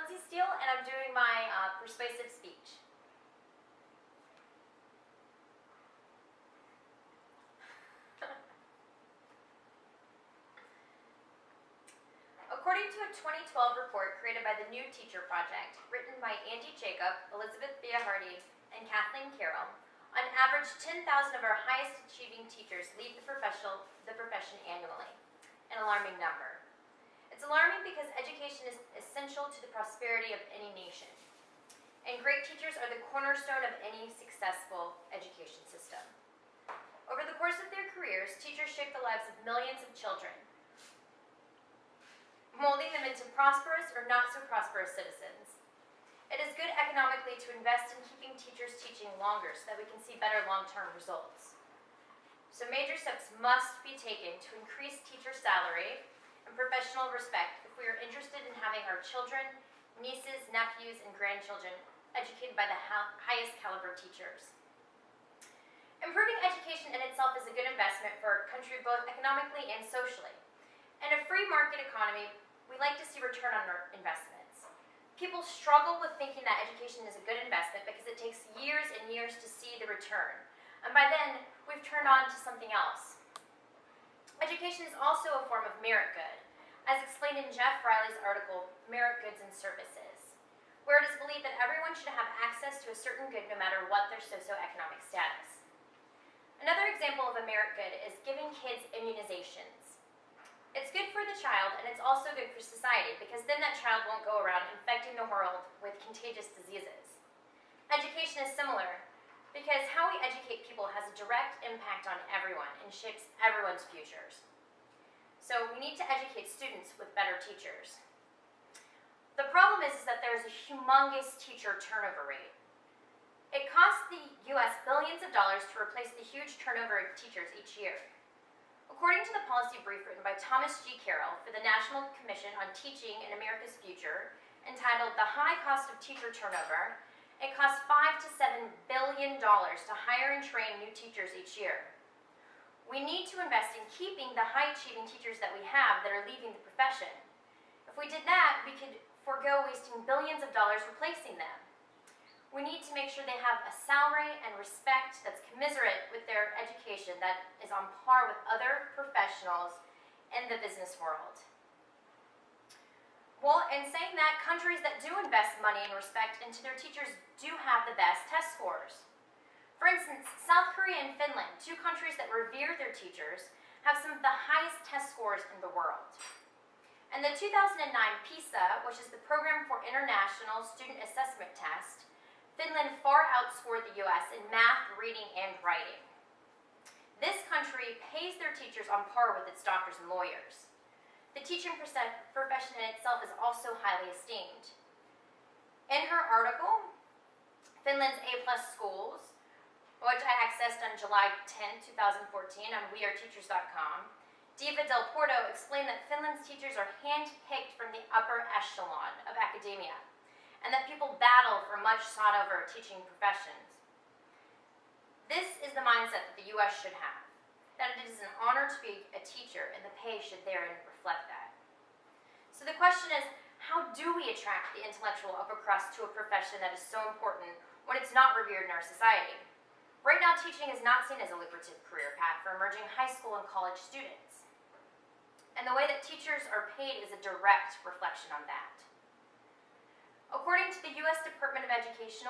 And I'm doing my persuasive speech. According to a 2012 report created by the New Teacher Project, written by Andy Jacob, Elizabeth Biahardi, and Kathleen Carroll, on average 10,000 of our highest achieving teachers leave the profession annually, an alarming number. It's alarming because education is essential to the prosperity of any nation, and great teachers are the cornerstone of any successful education system. Over the course of their careers, teachers shape the lives of millions of children, molding them into prosperous or not so prosperous citizens. It is good economically to invest in keeping teachers teaching longer so that we can see better long-term results. So major steps must be taken to increase teacher salary and professional respect if we are interested in having our children, nieces, nephews, and grandchildren educated by the highest caliber teachers. Improving education in itself is a good investment for our country both economically and socially. In a free market economy, we like to see return on our investments. People struggle with thinking that education is a good investment because it takes years and years to see the return. And by then, we've turned on to something else. Education is also a form of merit good, as explained in Jeff Riley's article, Merit Goods and Services, where it is believed that everyone should have access to a certain good no matter what their socioeconomic status. Another example of a merit good is giving kids immunizations. It's good for the child, and it's also good for society, because then that child won't go around infecting the world with contagious diseases. Education is similar, because how we educate people has a direct impact on everyone and shapes everyone's futures. So we need to educate students with better teachers. The problem is that there's a humongous teacher turnover rate. It costs the U.S. billions of dollars to replace the huge turnover of teachers each year. According to the policy brief written by Thomas G. Carroll for the National Commission on Teaching in America's Future, entitled The High Cost of Teacher Turnover, it costs $5 to $7 billion to hire and train new teachers each year. We need to invest in keeping the high-achieving teachers that we have that are leaving the profession. If we did that, we could forego wasting billions of dollars replacing them. We need to make sure they have a salary and respect that's commiserate with their education, that is on par with other professionals in the business world. Well, in saying that, countries that do invest money and respect into their teachers do have the best test scores. For instance, South Korea and Finland, two countries that revere their teachers, have some of the highest test scores in the world. And the 2009 PISA, which is the Program for International Student Assessment Test, Finland far outscored the U.S. in math, reading, and writing. This country pays their teachers on par with its doctors and lawyers. The teaching profession in itself is also highly esteemed. In her article, Finland's A+ Schools, which I accessed on July 10, 2014 on weareteachers.com, Diva Del Porto explained that Finland's teachers are hand-picked from the upper echelon of academia, and that people battle for much sought-over teaching professions. This is the mindset that the U.S. should have, that it is an honor to be a teacher, and the pay should therein reflect that. So the question is, how do we attract the intellectual upper crust to a profession that is so important when it's not revered in our society? Right now, teaching is not seen as a lucrative career path for emerging high school and college students. And the way that teachers are paid is a direct reflection on that. According to the U.S. Department of Education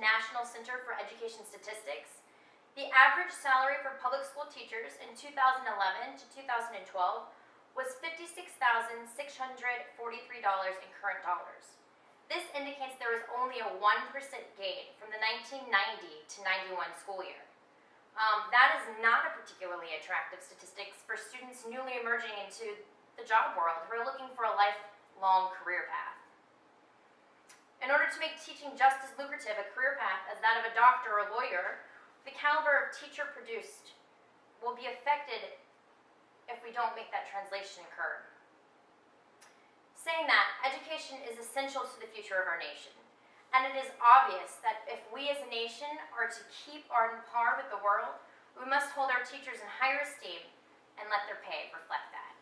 National Center for Education Statistics, the average salary for public school teachers in 2011 to 2012 was $56,643 in current dollars. This indicates there was only a 1% gain from the 1990 to 91 school year. That is not a particularly attractive statistic for students newly emerging into the job world who are looking for a lifelong career path. In order to make teaching just as lucrative a career path as that of a doctor or a lawyer, the caliber of teacher produced will be affected if we don't make that translation occur. Saying that, education is essential to the future of our nation, and it is obvious that if we as a nation are to keep on par with the world, we must hold our teachers in higher esteem and let their pay reflect that.